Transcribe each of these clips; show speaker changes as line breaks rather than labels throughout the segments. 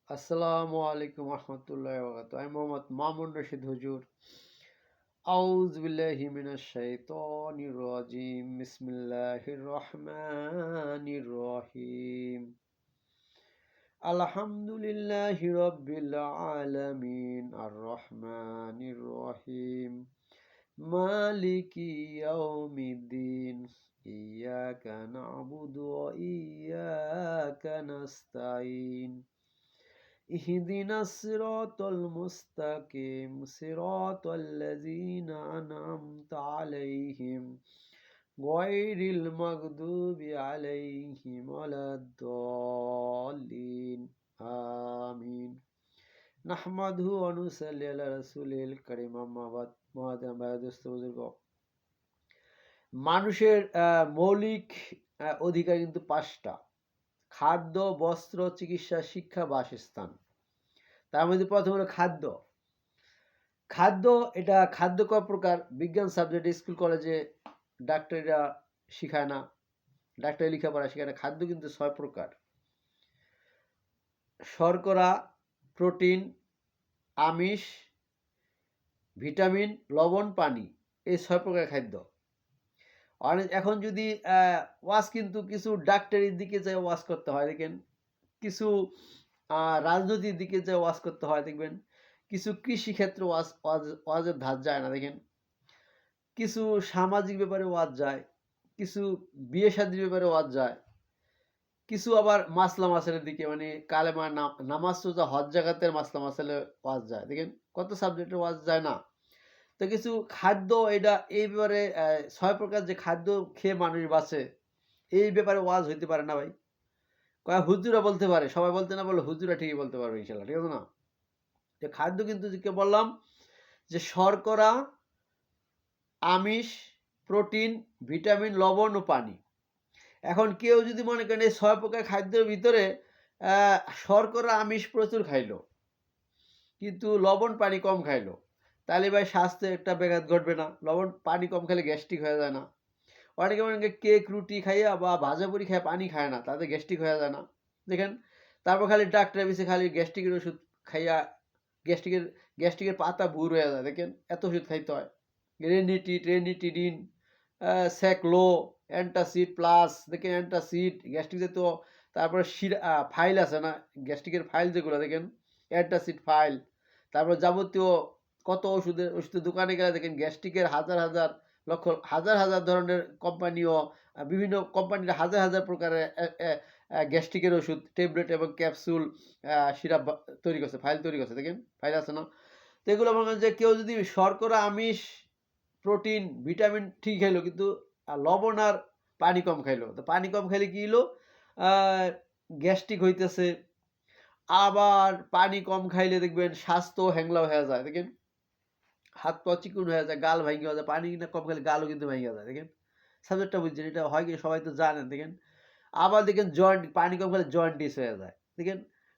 আসসালামু আলাইকুম রহমতুল্লাহি ওয়া বারাকাতুহু। আমি মোহাম্মদ মামুন রশিদ হুজুর। আউযু বিল্লাহি মিনাশ শাইতানির রাজিম। বিসমিল্লাহির রহমানির রহিম। আলহামদুলিল্লাহি রাব্বিল আলামিন আর রহমানির রহিম। মালিকি ইয়াউমিদ্দিন। ইয়াকা না'বুদু ওয়া ইয়াকা নাস্তাঈন। اهدنا الصراط المستقيم صراط الذين أنعمت عليهم غير المغضوب عليهم ولا الضالين آمين نحمده ونصلي على رسوله الكريم أما بعد মহাদাম দোস্ত বুজুর্গ মানুষের মৌলিক অধিকার কিন্তু পাঁচটা: খাদ্য, বস্ত্র, চিকিৎসা, শিক্ষা, বাসস্থান। তার মধ্যে প্রথম হলো খাদ্য। খাদ্য এটা খাদ্য কয় প্রকার? বিজ্ঞান সাবজেক্টে স্কুল কলেজে ডাক্তারিরা শিখায় না, ডাক্তারি লেখাপড়া শিখায় না। খাদ্য কিন্তু 6 প্রকার: শর্করা, প্রোটিন, আমিষ, ভিটামিন, লবণ, পানি। এই 6 প্রকার খাদ্য। এখন যদি ওয়াজ কিন্তু কিছু ডাক্তারির দিকে যায় ওয়াজ করতে হয়, দেখেন কিছু রাজনৈতিক দিকে যায় ওয়াজ করতে হয়, দেখবেন কিছু কৃষি ক্ষেত্রে ওয়াজের ধার যায় না, দেখেন কিছু সামাজিক ব্যাপারে ওয়াজ যায়, কিছু বিয়ে শাদীর ব্যাপারে ওয়াজ যায়, কিছু আবার মাসলা মাসালের দিকে, মানে কালেমা নামাজ সোজা হজ জাকাতের মাসলা মাসালে ওয়াজ যায়, দেখেন কত সাবজেক্টে ওয়াজ যায় না। তো কিছু খাদ্য, এটা এই ব্যাপারে 6 প্রকার যে খাদ্য খেয়ে মানুষ বাঁচে, এই ব্যাপারে ওয়াজ হইতে পারে না ভাই। কয় হুজুরা বলতে পারে, সবাই বলতে না বলে হুজুরা ঠিকই বলতে পারবে ইনশাল্লাহ, ঠিক আছে না? যে খাদ্য কিন্তু যে বললাম যে শর্করা, আমিষ, প্রোটিন, ভিটামিন, লবণ ও পানি। এখন কেউ যদি মনে করেন এই 6 প্রকার খাদ্যের ভিতরে শর্করা, আমিষ প্রচুর খাইলো কিন্তু লবণ পানি কম খাইলো, তাহলে ভাই স্বাস্থ্যে একটা ব্যাঘাত ঘটবে না? লবণ পানি কম খেলে গ্যাস্ট্রিক হয়ে যায় না? অনেকে মনে কেক রুটি খাইয়া বা ভাজাপুরি খাইয়া পানি খায় না, তাদের গ্যাস্ট্রিক হয়ে যায় না? দেখেন, তারপর খালি ডাক্তার বেশি খালি গ্যাস্ট্রিকের ওষুধ খাইয়া গ্যাস্ট্রিকের পাতা ভুর হয়ে যায়, দেখেন এত ওষুধ খাইতে হয়। রেনিটিডিন, স্যাকলো, অ্যান্টাসিড প্লাস, দেখেন অ্যান্টাসিড গ্যাস্ট্রিক তো। তারপরে ফাইল আছে না, গ্যাস্ট্রিকের ফাইল যেগুলো, দেখেন অ্যান্টাসিড ফাইল। তারপর যাবতীয় কত ওষুধের দোকানে গেলে দেখেন গ্যাস্ট্রিকের হাজার হাজার লক্ষ হাজার হাজার ধরনের কোম্পানিও, বিভিন্ন কোম্পানির হাজার হাজার প্রকারের গ্যাস্ট্রিকের ওষুধ, ট্যাবলেট এবং ক্যাপসুল, সিরাপ তৈরি করছে, ফাইল তৈরি করছে, দেখেন ফাইল আছে না? তো এগুলো মনে করেন যে কেউ যদি শর্করা, আমিষ, প্রোটিন, ভিটামিন ঠিক খাইলো কিন্তু লবণ আর পানি কম খাইলো, তো পানি কম খাইলে কি হলো? গ্যাস্ট্রিক হইতেছে। আবার পানি কম খাইলে দেখবেন স্বাস্থ্য হ্যাংলা হয়ে যায়, দেখেন হাত পা চিকুন হয়ে যায়, গাল ভাঙে যায়। পানি কিনা কম খেলে গালও কিন্তু ভেঙে যায়, দেখেন সাবজেক্টটা বুঝছেন? এটা হয় কি সবাই তো জানেন, দেখেন। আবার দেখেন পানি কম খেলে জয়েন্টিস হয়ে যায়, দেখেন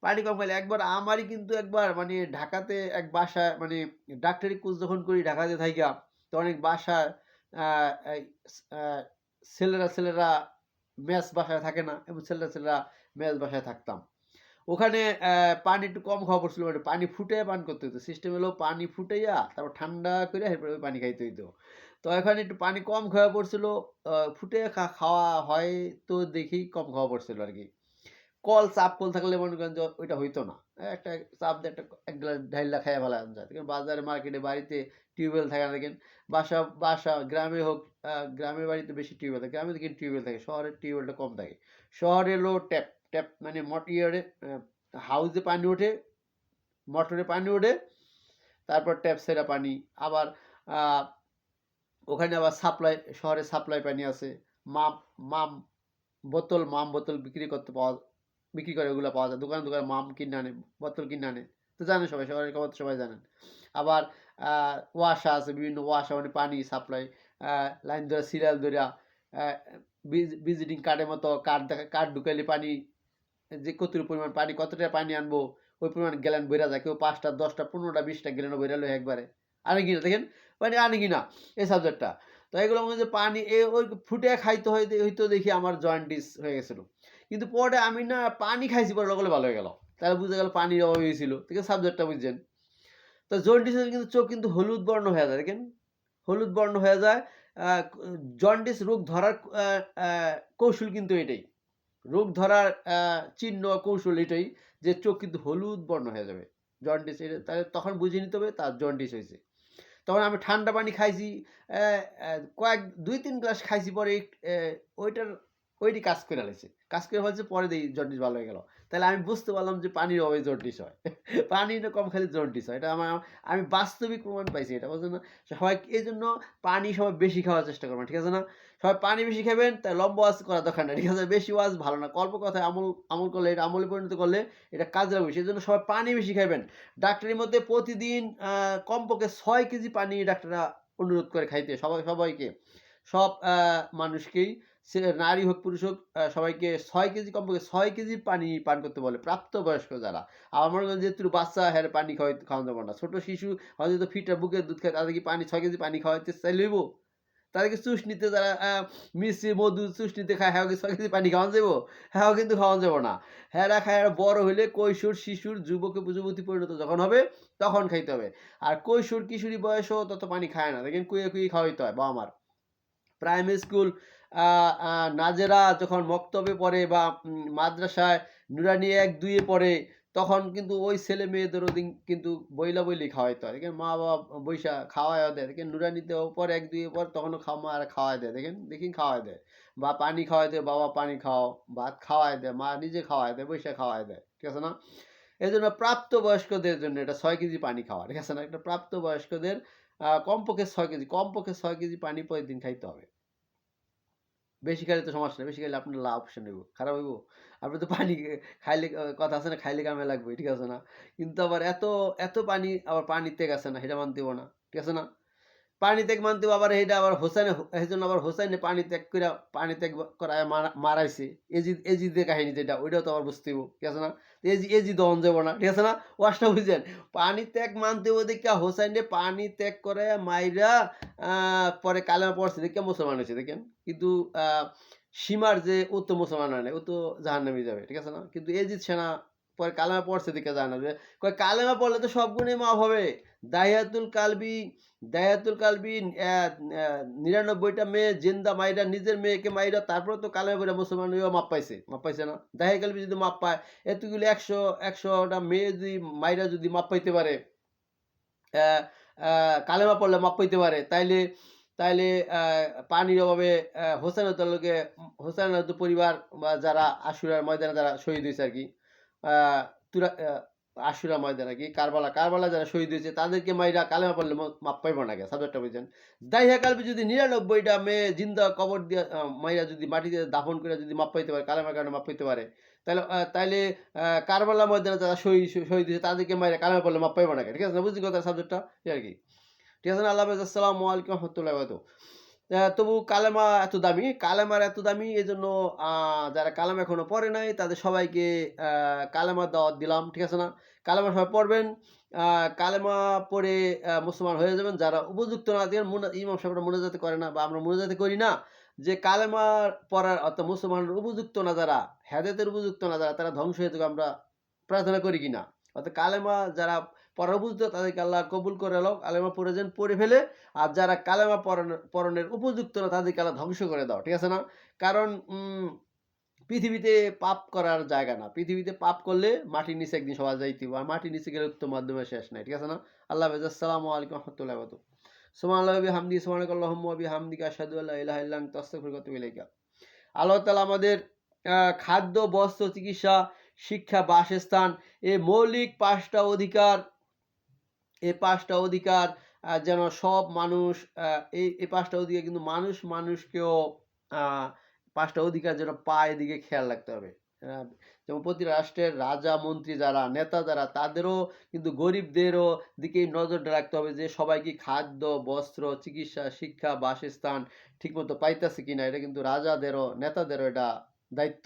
পানি কম খেলে। একবার আমারই কিন্তু একবার মানে ঢাকাতে এক বাসায়, মানে ডাক্তারি কোর্স যখন করি ঢাকাতে থাইকা, তো অনেক বাসায় ছেলেরা মেস বাসায় থাকে না, এবং ছেলেরা মেস বাসায় থাকতাম। ওখানে পানি একটু কম খাওয়া পড়ছিল, মানে পানি ফুটাইয়া পান করতে হতো। সিস্টেম হলো পানি ফুটাইয়া তারপর ঠান্ডা করে এরপরে পানি খাইতে হইতো। তো এখানে একটু পানি কম খাওয়া পড়ছিল, ফুটাইয়া খাওয়া হয়, তো দেখি কম খাওয়া পড়ছিল আর কি। চাপ কল থাকলে মনে করেন যে ওইটা হইতো না। একটা চাপ দিয়ে এক গ্লাস ঢাইলা খাইয়া ফেলা যায়। দেখেন বাজারে, মার্কেটে, বাড়িতে টিউবওয়েল থাকে না, দেখেন বাসা গ্রামে হোক, গ্রামের বাড়িতে বেশি টিউবওয়েল থাকে, গ্রামে দেখেন টিউবওয়েল থাকে, শহরের টিউবওয়েলটা কম থাকে। শহরে হলো ট্যাপ ট্যাপ মানে হাউসে পানি ওঠে, মোটরে পানি ওঠে, তারপর ট্যাপ সেরা পানি। আবার ওখানে আবার সাপ্লাই, শহরে সাপ্লাই পানি আছে। মাম মাম মাম বোতল বিক্রি করে, ওগুলো পাওয়া যায় দোকানে দোকানে। মাম কিনে আনে, বোতল কিনে আনে, তো জানেন সবাই, শহরের খবর তো সবাই জানেন। আবার ওয়াসা আছে, বিভিন্ন ওয়াসা মানে পানি সাপ্লাই, লাইন ধরে সিরিয়াল ধরে ভিজিটিং কার্ডের মতো কার্ড ঢুকাইলে পানি, যে কতটুকু পরিমাণ পানি, কতটা পানি আনবো, ওই পরিমাণ গ্যালন বইরা যায়। কেউ 5টা 10টা 15টা 20টা গ্যালন বইরা লো একবারে, আনে কিনা, দেখেন পানি আনে কিনা এই সাবজেক্টটা। তো এগুলো মনে যে পানি ওই ফুটে খাইতে হইতো, দেখি আমার জয়েন্টিস হয়ে গেছিল। কিন্তু পরে আমি না পানি খাইছি, পরে লগলে ভালো হয়ে গেল। তাহলে বুঝা গেল পানির অভাব হয়েছিল। ঠিক আছে, সাবজেক্টটা বুঝছেন। তো জন্ডিসে কিন্তু চোখ কিন্তু হলুদ বর্ণ হয়ে যায়, দেখেন হলুদ বর্ণ হয়ে যায়। জন্ডিস রোগ ধরার কৌশল কিন্তু এটাই, রোগ ধরার চিহ্ন কৌশল এটাই, যে চোখ কিন্তু হলুদ বর্ণ হয়ে যাবে জন্ডিস। এটা তাহলে তখন বুঝে নিতে হবে তার জন্ডিস হয়েছে। তখন আমি ঠান্ডা পানি খাইছি, কয়েক 2-3 গ্লাস খাইছি, পরে ওইটি কাজ করে ফেলেছে, কাজ করে ফেলছে, পরে দেখি জন্ডিস ভালো হয়ে গেল। তাহলে আমি বুঝতে পারলাম যে পানির অভাবে জন্ডিস হয়। পানি না কম খেলে জন্ডিস হয়, এটা আমি বাস্তবিক প্রমাণ পাইছি এটা, বুঝলেন না? সবাই এই জন্য পানি সবাই বেশি খাওয়ার চেষ্টা করবেন, ঠিক আছে না? সবাই পানি বেশি খাবেন, তাই লম্বা ওয়াজ করার দরকার নেই, ঠিক আছে? বেশি ওয়াজ ভালো না, অল্প কথায় আমল করলে, এটা আমলে পরিণত করলে এটা কাজে লাগবে। সেই জন্য সবাই পানি বেশি খাবেন। ডাক্তারের মধ্যে প্রতিদিন কমপক্ষে 6 কেজি পানি ডাক্তাররা অনুরোধ করে খাইতে, সবাইকে, সব মানুষকেই, সে নারী হোক পুরুষ হোক, সবাইকে 6 কেজি, কমপক্ষে 6 কেজি পানি পান করতে বলে প্রাপ্তবয়স্ক যারা। আর মনে করেন যেহেতু বাচ্চা, হ্যাঁ পানি খাওয়ানো যাবে না। ছোট শিশু হয়তো ফিটার বুকের দুধ খায়, তাদেরকে পানি 6 কেজি পানি খাওয়াইতে চাইলেইব? তাদেরকে চুষনিতে, যারা মিষ্টি মধু চুষনিতে খায়, হ্যাঁ 6 কেজি পানি খাওয়ানো যাবো? হ্যাঁ কিন্তু খাওয়ানো যাবো না। হ্যাঁ খায় বড় হইলে, কৈশোর শিশুর যুবতী পরিণত যখন হবে তখন খাইতে হবে। আর কৈশোর কিশোরী বয়সেও তত পানি খায় না, দেখেন কুয়ে খাওয়াইতে হয় বাবা মার। প্রাইমারি স্কুল, নাজেরা যখন মক্তবে পড়ে, বা মাদ্রাসায় নুরানি 1-2 এ পড়ে, তখন কিন্তু ওই ছেলে মেয়েদেরও কিন্তু বইলি খাওয়াইতে হয়। দেখেন মা বাবা বইসা খাওয়াইয়া দেয়। দেখেন নুরানিতেও পরে 1-2 এ পর, তখনও মারা খাওয়াই দেয়, দেখেন খাওয়াই দেয়। বা পানি খাওয়াই দেয়, বাবা পানি খাও, ভাত খাওয়াই দেয়, মা নিজে খাওয়াই দেয়, বইসা খাওয়াই দেয়, ঠিক আছে না? এজন্য প্রাপ্তবয়স্কদের জন্য এটা 6 কেজি পানি খাওয়া, ঠিক আছে না? একটা প্রাপ্তবয়স্কদের কমপক্ষে 6 কেজি, কমপক্ষে 6 কেজি পানি প্রতিদিন খাইতে হবে। বেশি খাইলে তো সমস্যা নাই। বেশি খাইলে আপনার লাভ অপশন হইব। খারাপ হইব? আপনি তো পানি খাইলে, কথা আছে না, খাইলে কামে লাগবে, ঠিক আছে না? কিন্তু আবার এত পানি, আবার পানির ত্যাগ আছে না, সেটা মানতে হইব না। ঠিক আছে না? পানি ত্যাগ মানতে হইব, আবার এইটা আবার এইজন্য আবার হোসাইনে পানি ত্যাগ কইরা, পানি ত্যাগ করায় মারাইছে। এজিদের কাহিনী যেটা, ওইটাও তো আবার বুঝতে হইব। ঠিক আছে না? এজি দহন যাবো না। ঠিক আছে না? ওয়াজটা বুঝছেন? পানি ত্যাগ মানতে হইব দেইখা হোসাইনে পানি ত্যাগ করাইয়া মাইরা পরে কালেমা পড়ছে দেইখা মুসলমান হইছে, দেখেন। কিন্তু আ সীমার যে ও তো মুসলমান হয় নাই, ও তো জাহান্নামে যাবে। ঠিক আছে না? কিন্তু এজিদ সেনা পরে কালেমা পড়ছে দেইখা জাহান্নামে যাবে। কয় কালেমা পড়লে তো সব গুণেই মাফ হবে। দাহিয়াতুল কালবি দাহিয়াতুল কালবি অ্যা অ্যা ৯৯ টা মেয়ে জিন্দা মাইরা, নিজের মেয়েকে মাইরা, তারপরে তো কালেমা পইড়া মুসলমান হইয়া মাপ পাইছে। মাপ পাইছে না? দাহিয়া কালবি যদি মাপ পায়, এতগুলি ১০০ টা মেয়ে যদি মাইরা যদি মাপ পাইতে পারে, অ্যা অ্যা কালেমা পড়লে মাপ পাইতে পারে, তাইলে পানির অভাবে হোসেন হত্যার হোসেন হত্যা পরিবার, বা যারা আশুরার ময়দানে যারা শহীদ হইছে আরকি, আ তুরা আ আশুরা ময়দানে আরকি, কারবালা যারা শহীদ হইছে, তাদেরকে মাইরা কালেমা পড়লে মাপ পাইব না কে? সাবজেক্টটা বুঝছেন? দাহিয়া কালবি যদি ৯৯ টা মেয়ে জিন্দা কবর দিয়া, মাইরা যদি মাটিতে দাফন করে যদি মাপ পাইতে পারে, কালেমার কারণে মাপ পাইতে পারে, তাইলে কারবালা ময়দানে যারা শহীদ হইছে, তাদেরকে মাইরা কালেমা পড়লে মাপ পাইব না কে? ঠিক আছে না? বুঝছি কথার সাবজেক্টটা? এই আরকি। ঠিক আছে না? আল্লাহ হাফেজ। আসসালামু আলাইকুম ওয়া রাহমাতুল্লাহি ওয়া বারাকাতুহু। তবু কালেমা এত দামি, কালেমার এত দামি, এজন্য আ যারা কালেমা এখনো পড়ে নাই, তাদের সবাইকে কালেমার দাওয়াত দিলাম। ঠিক আছে না? কালেমা সবাই পড়বেন। আ কালেমা পড়ে মুসলমান হয়ে যাবেন। যারা উপযুক্ত না, দেখেন ইমাম সাহেবরা মুনাজাত করে না, বা আমরা মুনাজাত করি না, যে কালেমা পড়ার, অর্থাৎ মুসলমানের উপযুক্ত না যারা, হেদায়েতের উপযুক্ত না যারা, তারা ধ্বংস হয়ে যাক, আমরা প্রার্থনা করি কিনা? অর্থাৎ কালেমা যারা পড়ার উপযুক্ত, তাদেরকে আল্লাহ কবুল করে লও। কালেমা পড়ে যান, পড়ে ফেলে। আর যারা কালেমা পড়নের উপযুক্ত না, তাদেরকে আল্লাহ ধ্বংস করে দাও। ঠিক আছে না? কারণ পৃথিবীতে পাপ করার জায়গা না। পৃথিবীতে পাপ করলে মাটির নিচে একদিন সবাই যাইতে হবে। আর মাটির নিচে গেলে উত্তম মাধ্যমে শেষ নাই। ঠিক আছে না? আল্লাহ হাফেজ। আসসালামু আলাইকুম ওয়া রাহমাতুল্লাহি ওয়া বারাকাতুহু। সুবহানাল্লাহি ওয়া বিহামদিহি, সুবহানাকাল্লাহুম্মা ওয়া বিহামদিকা, আশহাদু আল্লা ইলাহা ইল্লা আনতা, আস্তাগফিরুকা ওয়া আতুবু ইলাইকা। আল্লাহ তাআলা আমাদের খাদ্য, বস্ত্র, চিকিৎসা, শিক্ষা, বাসস্থান, এই মৌলিক ৫ টা অধিকার, এই ৫ টা অধিকার যেন সব মানুষ, এই ৫ টা অধিকার কিন্তু মানুষকেও আ ৫ টা অধিকার যেন পায়, এদিকে খেয়াল রাখতে হবে। আ যেমন প্রতি রাষ্ট্রের রাজা, মন্ত্রী যারা, নেতা যারা, তাদেরও কিন্তু গরিবদেরও দিকে নজরটা রাখতে হবে, যে সবাই কি খাদ্য, বস্ত্র, চিকিৎসা, শিক্ষা, বাসস্থান ঠিকমতো পাইতাছে কিনা। এটা কিন্তু রাজাদেরও, নেতাদেরও এটা দায়িত্ব।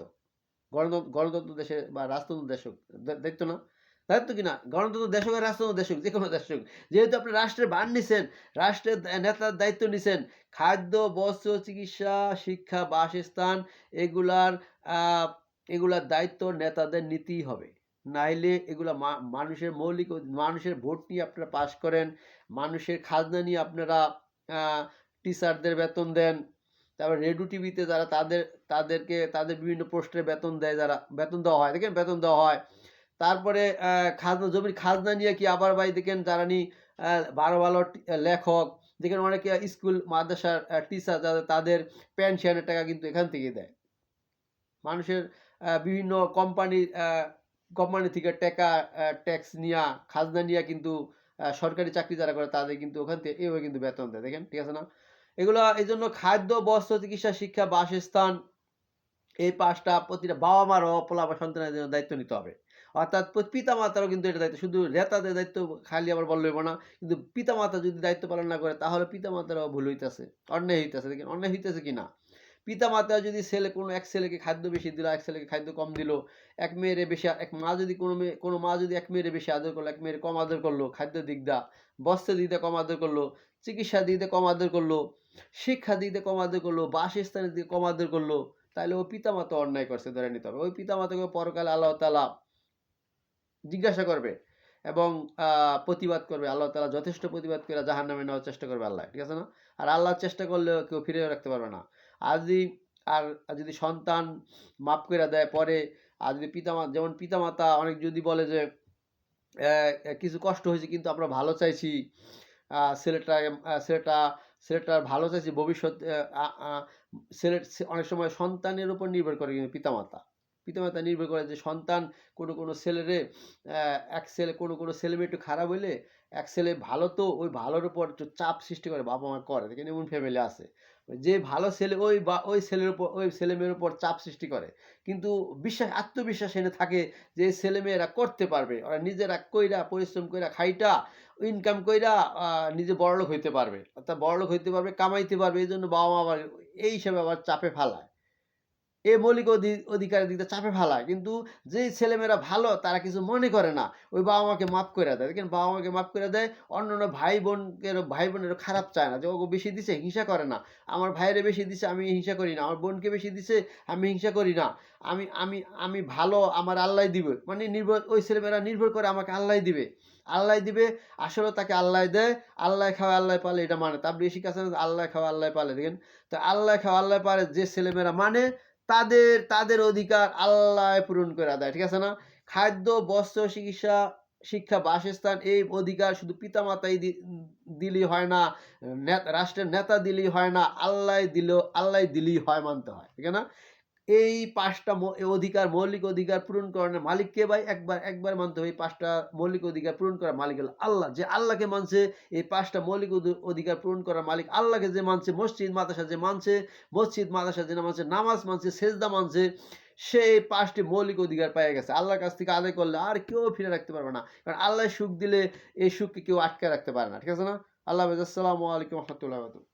গণতন্ত্র দেশে বা রাজতন্ত্র দেশ হোক, দায়িত্ব না? দায়িত্ব কি না? গণতন্ত্র দেশ হোক আর রাজতন্ত্র দেশ হোক, যেকোনো দেশ হোক। যেহেতু আপনি রাষ্ট্রের ভার নিছেন, রাষ্ট্রের নেতার দায়িত্ব নিছেন, খাদ্য, বস্ত্র, চিকিৎসা, শিক্ষা, বাসস্থান, এগুলার আ এগুলার দায়িত্ব নেতাদের নিতেই হবে। নাইলে এগুলা মানুষের ভোট নিয়ে আপনারা পাস করেন, মানুষের খাজনা নিয়ে আপনারা আ টিচারদের বেতন দেন। তারপর রেডিও টিভিতে যারা তাদের বিভিন্ন পোস্টে বেতন দেয়, যারা বেতন দেওয়া হয়, দেখেন বেতন দেওয়া হয়। তারপরে জমির খাজনা নিয়ে কি আবার ভাই দেখেন জ্বালানি ভালো, ভালো লেখক দেখেন অনেকে স্কুল মাদ্রাসার টিচার যাদের তাদের পেনশনের টাকা কিন্তু এখান থেকেই দেয়। মানুষের বিভিন্ন কোম্পানি থেকে ট্যাক্স নিয়া খাজনা নিয়া কিন্তু সরকারি চাকরি যারা করে তাদের কিন্তু ওখান থেকে এভাবে কিন্তু বেতন দেয়। দেখেন ঠিক আছে না? এগুলা এইজন্য খাদ্য, বস্ত্র, চিকিৎসা, শিক্ষা, বাসস্থান এই ৫ টা প্রতিটা বাবা-মারও পোলা বা সন্তানের জন্য দায়িত্ব নিতে হবে। অর্থাৎ পিতা-মাতারও কিন্তু এটা দায়িত্ব। শুধু নেতাদের দায়িত্ব খালি আবার বললে হইব না। কিন্তু পিতা-মাতা যদি দায়িত্ব পালন না করে তাহলে পিতা-মাতারও ভুল হইতাছে। অন্যায় হইতাছে। দেখেন অন্যায় হইতেছে কিনা? পিতা-মাতা যদি এক ছেলেকে খাদ্য বেশি দিল, এক ছেলেকে খাদ্য কম দিল। এক মেয়েরে বেশি এক মা যদি কোনো মা যদি এক মেয়েরে বেশি আদর করলো, এক মেয়েরে কম আদর করলো, খাদ্যের দিক দা, বস্ত্রের দিক দিয়ে কম আদর করলো, চিকিৎসার দিক দিয়ে কম আদর করলো, শিক্ষার দিক দিয়ে কম আদর করলো, বাসস্থানের দিকে কম আদর করলো, তাইলে ও পিতামাতা অন্যায় করছে ধরে নিতে হবে। ওই পিতামাতাকে পরকালে আল্লাহ তাআলা জিজ্ঞাসা করবে এবং প্রতিবাদ করবে। আল্লাহ তাআলা যথেষ্ট প্রতিবাদ করে জাহান্নামে নেওয়ার চেষ্টা করবে আল্লাহ। ঠিক আছে না? আর আল্লাহ চেষ্টা করলেও কেউ ফিরিয়ে রাখতে পারবে না। আর যদি আর যদি সন্তান মাফ কইরা দেয় পরে, আর যদি যেমন পিতামাতা অনেক যদি বলে যে কিছু কষ্ট হয়েছে কিন্তু আমরা ভালো চাইছি। আ ছেলেটা আ ছেলেটা ছেলেটার ভালো চাইছি ভবিষ্যৎ আ আ ছেলের অনেক সময় সন্তানের উপর নির্ভর করে কিন্তু পিতামাতা। পিতামাতা নির্ভর করে যে সন্তান কোনো ছেলেরে এক ছেলে কোনো ছেলেমেয়ে একটু খারাপ হইলে এক ছেলে ভালো তো ওই ভালোর উপর একটু চাপ সৃষ্টি করে বাবা-মা করে। দেখেন এমন ফ্যামিলি আছে। যে ভালো ছেলে ওই ছেলের উপর ওই ছেলেমেয়ের উপর চাপ সৃষ্টি করে। কিন্তু আত্মবিশ্বাস এনে থাকে যে ছেলেমেয়েরা করতে পারবে। ওরা নিজেরা কইরা পরিশ্রম কইরা খাইটা ইনকাম কইরা নিজে বড়লোক হইতে পারবে। অর্থাৎ বড়লোক হইতে পারবে, কামাইতে পারবে। এজন্য বাবা-মা আবার এই হিসাবে আবার চাপে ফালায়। এ মৌলিক অধিকারের দিকে চাপে ফালায়। কিন্তু যেই ছেলেমেয়েরা ভালো তারা কিছু মনে করে না। ওই বাবা-মাকে মাফ কইরা দেয়। দেখেন বাবা-মাকে মাফ কইরা দেয়। অন্যান্য ভাই-বোনেরও খারাপ চায় না যে ওকে বেশি দিছে হিংসা করে না। আমার ভাইরে বেশি দিছে আমি হিংসা করি না। আমার বোনকে বেশি দিছে আমি হিংসা করি না। আমি আমি আমি ভালো আমার আল্লাহই দিবে। মানে ওই ছেলেমেয়েরা নির্ভর করে আমাকে আল্লাহই দিবে। আল্লাহই দিবে। আসলেও তাকে আল্লাহই দেয়। আল্লাহ খাওয়ায় আল্লাহ পালে এটা মানে। তাবলীগের শিক্ষা আছে না আল্লাহ খাওয়ায় আল্লাহ পালে। দেখেন? তো আল্লাহ খাওয়ায় আল্লাহ পালে যে ছেলেমেয়েরা মানে তাদের অধিকার আল্লাহ পূরণ করে দেয়। ঠিক আছে না? খাদ্য, বস্ত্র, চিকিৎসা, শিক্ষা, বাসস্থান এই অধিকার শুধু পিতামাতাই দিলেই হয় না। রাষ্ট্রের নেতা দিলেই হয় না। আল্লাহ দিলেই হয় মানতে হয়। ঠিক না? এই ৫ টা মৌলিক অধিকার পূরণ করার মালিক কে ভাই? একবার মানতে হবে এই ৫ টা মৌলিক অধিকার পূরণ করার মালিক হলো আল্লাহ। যে আল্লাহকে মানছে এই ৫ টা মৌলিক অধিকার পূরণ করার মালিক আল্লাহকে যে মানছে, মসজিদ মাদ্রাসা যে মানছে, নামাজ মানছে, সেজদা মানছে, সে এই ৫ টি মৌলিক অধিকার পেয়ে গেছে। আল্লাহর কাছ থেকে আদায় করলে আর কেউ ফিরে রাখতে পারবে না। কারণ আল্লাহ সুখ দিলে এই সুখকে কেউ আটকায় রাখতে পারে না। ঠিক আছে না? আল্লাহ হাফেজ। আসসালামু আলাইকুম ওয়া রাহমাতুল্লাহি ওয়া বারাকাতুহু।